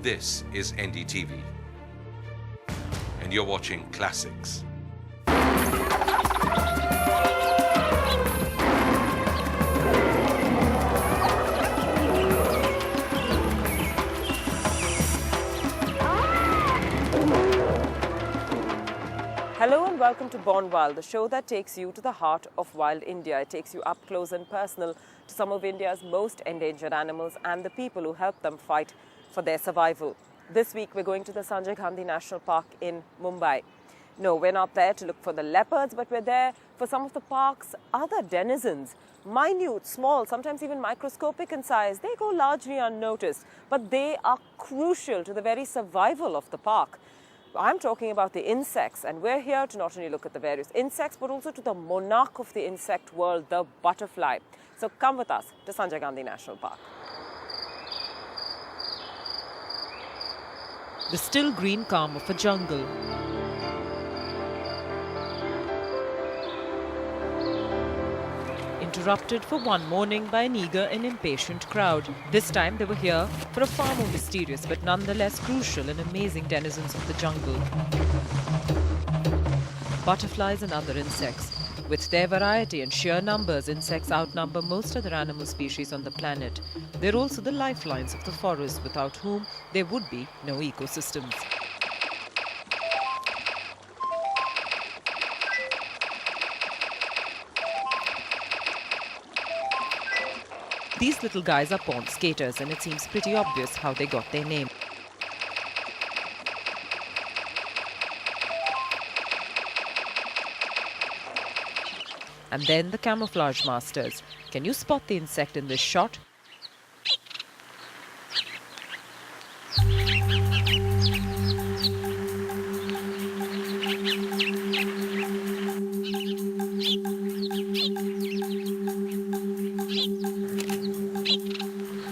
This is NDTV, and you're watching Classics. Hello and welcome to Born Wild, the show that takes you to the heart of wild India. It takes you up close and personal to some of India's most endangered animals and the people who help them fight for their survival. This week we're going to the Sanjay Gandhi National Park in Mumbai. No, we're not there to look for the leopards, but we're there for some of the park's other denizens. Minute, small, sometimes even microscopic in size, they go largely unnoticed, but they are crucial to the very survival of the park. I'm talking about the insects, and we're here to not only look at the various insects, but also to the monarch of the insect world, the butterfly. So come with us to Sanjay Gandhi National Park. The still green calm of a jungle. Interrupted for one morning by an eager and impatient crowd. This time they were here for a far more mysterious but nonetheless crucial and amazing denizens of the jungle. Butterflies and other insects. With their variety and sheer numbers, insects outnumber most other animal species on the planet. They're also the lifelines of the forest, without whom there would be no ecosystems. These little guys are pond skaters, and it seems pretty obvious how they got their name. And then the camouflage masters. Can you spot the insect in this shot?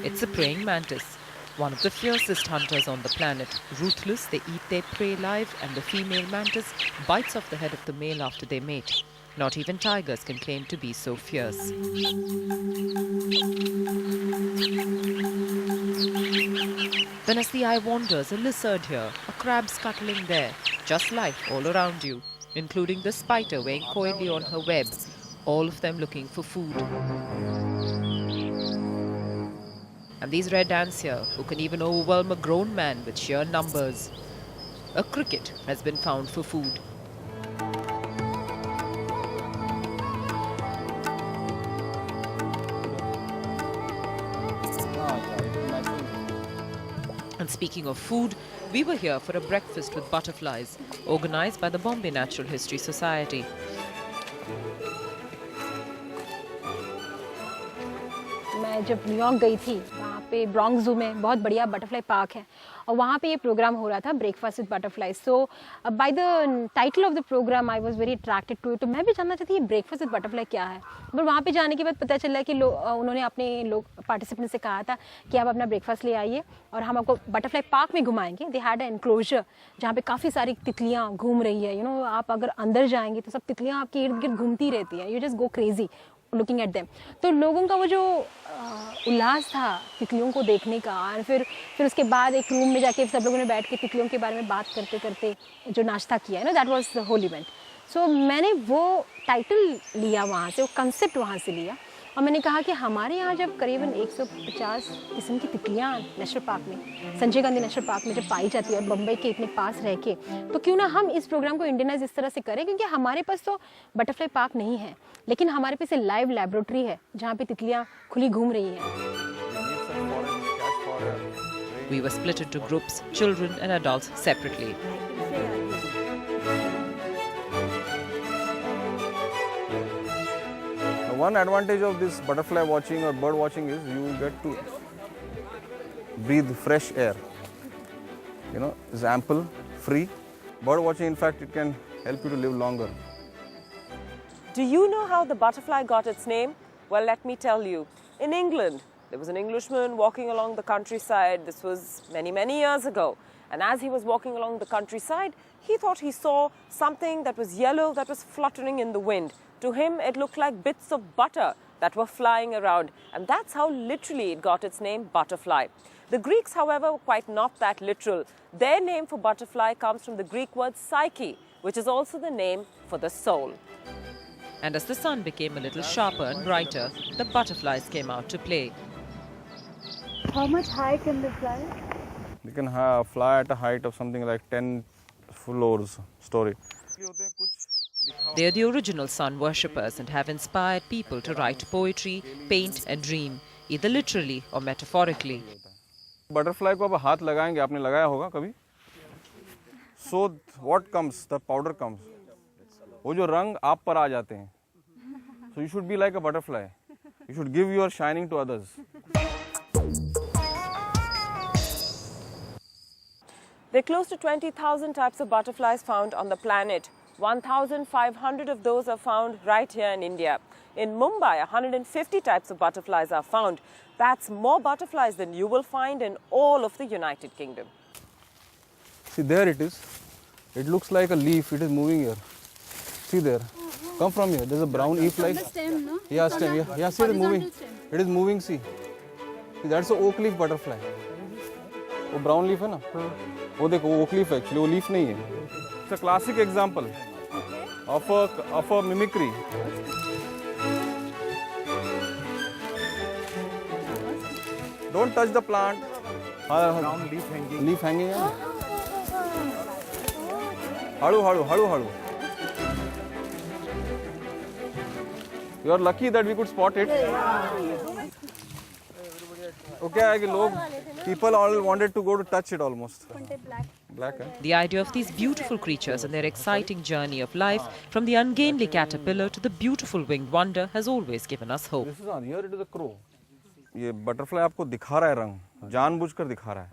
It's a praying mantis, one of the fiercest hunters on the planet. Ruthless, they eat their prey live, and the female mantis bites off the head of the male after they mate. Not even tigers can claim to be so fierce. Then as the eye wanders, a lizard here, a crab scuttling there, just life all around you, including the spider weighing coyly on her web, all of them looking for food. And these red ants here, who can even overwhelm a grown man with sheer numbers. A cricket has been found for food. And speaking of food, we were here for a breakfast with butterflies, organized by the Bombay Natural History Society. मैं जब New York गई थी, वहाँ पे Bronx zoo में बहुत बढ़िया butterfly park है और वहाँ पे ये प्रोग्राम हो रहा था, breakfast with butterfly. So by the title of the program I was very attracted to it. तो मैं भी जानना चाहती थी ये ब्रेकफास्ट विद बटरफ्लाई क्या है. बट वहाँ पे जाने के बाद पता चला कि उन्होंने अपने लोग पार्टिसिपेंट से कहा था कि आप अपना ब्रेकफास्ट ले आइए और हम आपको बटरफ्लाई पार्क में घुमाएंगे. दे हैड एन एनक्लोजर जहाँ पे काफ़ी सारी तितलियाँ घूम रही है. आप अगर अंदर जाएंगे तो सब तितलियाँ आपके इर्द गिर्द घूमती रहती हैं. You just go crazy looking at them. तो लोगों का वो जो उल्लास था तितलियों को देखने का, और फिर उसके बाद एक रूम में जाके सब लोगों ने बैठ के तितलियों के बारे में बात करते करते जो नाश्ता किया है that was the whole event. So मैंने वो टाइटल लिया वहाँ से, वो कंसेप्ट वहाँ से लिया और मैंने कहा कि हमारे यहाँ जब करीबन 150 किस्म की तितलियाँ नेशनल पार्क में, संजय गांधी नेशनल पार्क में जब पाई जाती है और बम्बई के इतने पास रह के, तो क्यों ना हम इस प्रोग्राम को इंडियनाइज इस तरह से करें. क्योंकि हमारे पास तो बटरफ्लाई पार्क नहीं है, लेकिन हमारे पास एक लाइव लैबोरेटरी है जहाँ पे तितलियाँ खुली घूम रही हैं. We were split into groups, children and adults separately. One advantage of this butterfly watching or bird watching is you get to breathe fresh air. It's ample, free. Bird watching, in fact, it can help you to live longer. Do you know how the butterfly got its name? Well, let me tell you. In England, there was an Englishman walking along the countryside. This was many, many years ago. And as he was walking along the countryside, he thought he saw something that was yellow that was fluttering in the wind. To him, it looked like bits of butter that were flying around, and that's how literally it got its name, butterfly. The Greeks, however, were quite not that literal. Their name for butterfly comes from the Greek word psyche, which is also the name for the soul. And as the sun became a little sharper and brighter, the butterflies came out to play. How much high can they fly? You can fly at a height of something like 10 floors, story. They are the original sun worshippers and have inspired people to write poetry, paint and dream, either literally or metaphorically. Butterfly को अब हाथ लगाएंगे, आपने लगाया होगा कभी? So what comes? The powder comes. वो जो रंग आप पर आ जाते हैं. So you should be like a butterfly. You should give your shining to others. There are close to 20,000 types of butterflies found on the planet. 1,500 of those are found right here in India. In Mumbai, 150 types of butterflies are found. That's more butterflies than you will find in all of the United Kingdom. See, there it is. It looks like a leaf. It is moving here. See there. Come from here. There's a brown leaf like. The stem, no? Yeah, stem. Yeah, see, it is moving. Stem. It is moving. See, that's a oak leaf butterfly. वो brown leaf है ना? वो देखो, वो oak leaf है. Actually, वो leaf नहीं है. It's a classic example of a mimicry. Don't touch the plant. Brown leaf hanging. Leaf hanging. Haru. You are lucky that we could spot it. Okay, people all wanted to go to touch it almost. Black, eh? The idea of these beautiful creatures and their exciting journey of life, from the ungainly caterpillar to the beautiful winged wonder, has always given us hope. This is on here. It is a crow. ये butterfly आपको दिखा रहा है रंग, जानबूझकर दिखा रहा है.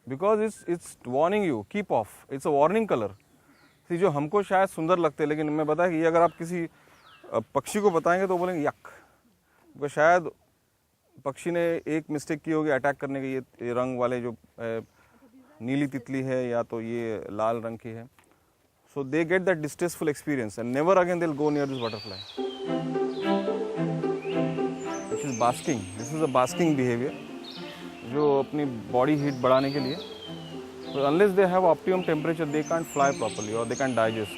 Because it's warning you, keep off. It's a warning color. See, जो हमको शायद सुंदर लगते हैं, लेकिन मैं बताया कि ये अगर आप किसी पक्षी को बताएंगे तो बोलेंगे यक. क्योंकि शायद पक्षी ने एक मिस्टेक की होगी अटैक करने की. ये रंग वाले जो नीली तितली है या तो ये लाल रंग की है. So they get that distasteful experience and never again they'll go near this butterfly. This is basking. This is a basking behavior जो अपनी body heat बढ़ाने के लिए. So unless they have optimum temperature, they can't fly properly or they can't digest.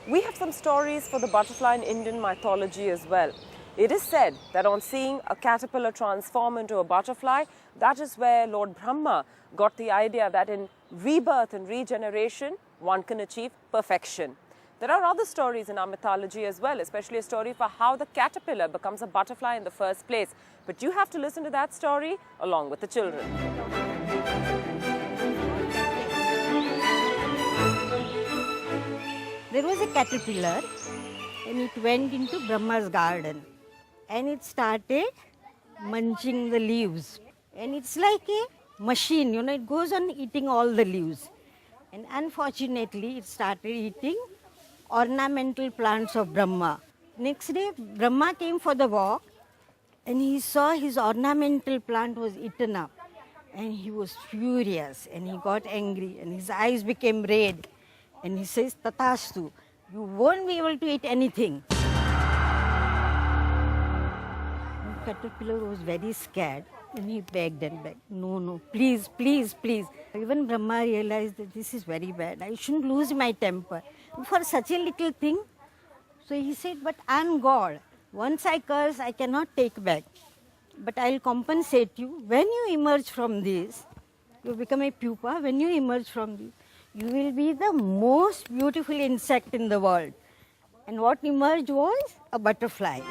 We have some stories for the butterfly in Indian mythology as well. It is said that on seeing a caterpillar transform into a butterfly, that is where Lord Brahma got the idea that in rebirth and regeneration, one can achieve perfection. There are other stories in our mythology as well, especially a story for how the caterpillar becomes a butterfly in the first place. But you have to listen to that story along with the children. There was a caterpillar and it went into Brahma's garden and it started munching the leaves. And it's like a machine, you know, it goes on eating all the leaves. And unfortunately, it started eating ornamental plants of Brahma. Next day, Brahma came for the walk and he saw his ornamental plant was eaten up. And he was furious and he got angry and his eyes became red. And he says, Tatastu, you won't be able to eat anything. The caterpillar was very scared and he begged and begged, no, please. Even Brahma realized that this is very bad. I shouldn't lose my temper for such a little thing. So he said, but I'm God. Once I curse, I cannot take back. But I'll compensate you. When you emerge from this, you become a pupa. When you emerge from this, you will be the most beautiful insect in the world. And what emerged was a butterfly.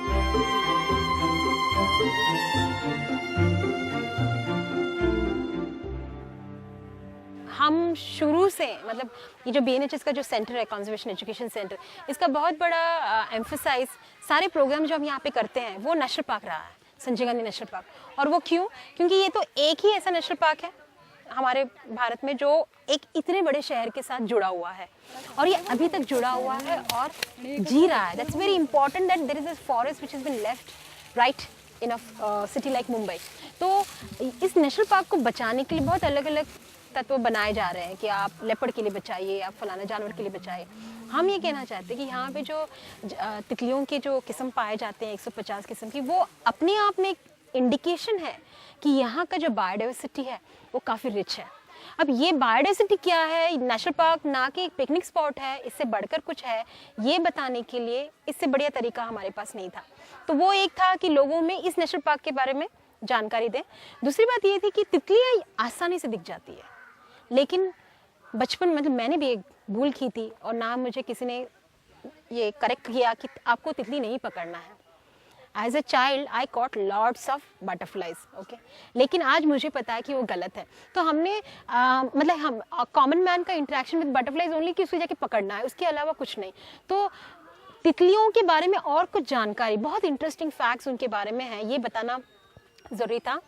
हम शुरू से मतलब ये जो BNHS का जो centre है, conservation education centre, इसका बहुत बड़ा एम्फसाइज सारे प्रोग्राम जो हम यहाँ पे करते हैं वो नेशनल पार्क रहा है, संजय गांधी नेशनल पार्क. और वो क्यों? क्योंकि ये तो एक ही ऐसा नेशनल पार्क है हमारे भारत में जो एक इतने बड़े शहर के साथ जुड़ा हुआ है और ये अभी तक जुड़ा हुआ है और जी रहा है. That's very important that there is a forest which has been left right in a city like Mumbai. तो इस नेशनल पार्क को बचाने के लिए बहुत अलग अलग तत्व बनाए जा रहे हैं कि आप लेपर्ड के लिए बचाइए, आप फलाना जानवर के लिए बचाइए। हम ये कहना चाहते हैं कि यहाँ पे जो तितलियों के जो किस्म पाए जाते हैं 150 किस्म की, वो अपने आप में एक इंडिकेशन है कि यहाँ का जो बायोडाइवर्सिटी है वो काफ़ी रिच है। अब ये बायोडाइवर्सिटी क्या है, नेशनल पार्क ना कि एक पिकनिक स्पॉट है, इससे बढ़कर कुछ है, ये बताने के लिए इससे बढ़िया तरीका हमारे पास नहीं था। तो वो एक था कि लोगों में इस नेशनल पार्क के बारे में जानकारी दें। दूसरी बात ये थी कि तितलियाँ आसानी से दिख जाती है, लेकिन बचपन मतलब मैंने भी एक भूल की थी और ना मुझे किसी ने ये करेक्ट किया कि आपको तितली नहीं पकड़ना है। As a child I caught lots of butterflies, okay, लेकिन आज मुझे पता है कि वो गलत है। तो हमने मतलब हम कॉमन मैन का इंटरेक्शन विद बटरफ्लाइज ओनली कि उसको जाके पकड़ना है, उसके अलावा कुछ नहीं। तो तितलियों के बारे में और कुछ जानकारी, बहुत इंटरेस्टिंग फैक्ट्स उनके बारे में है, ये बताना ज़रूरी था।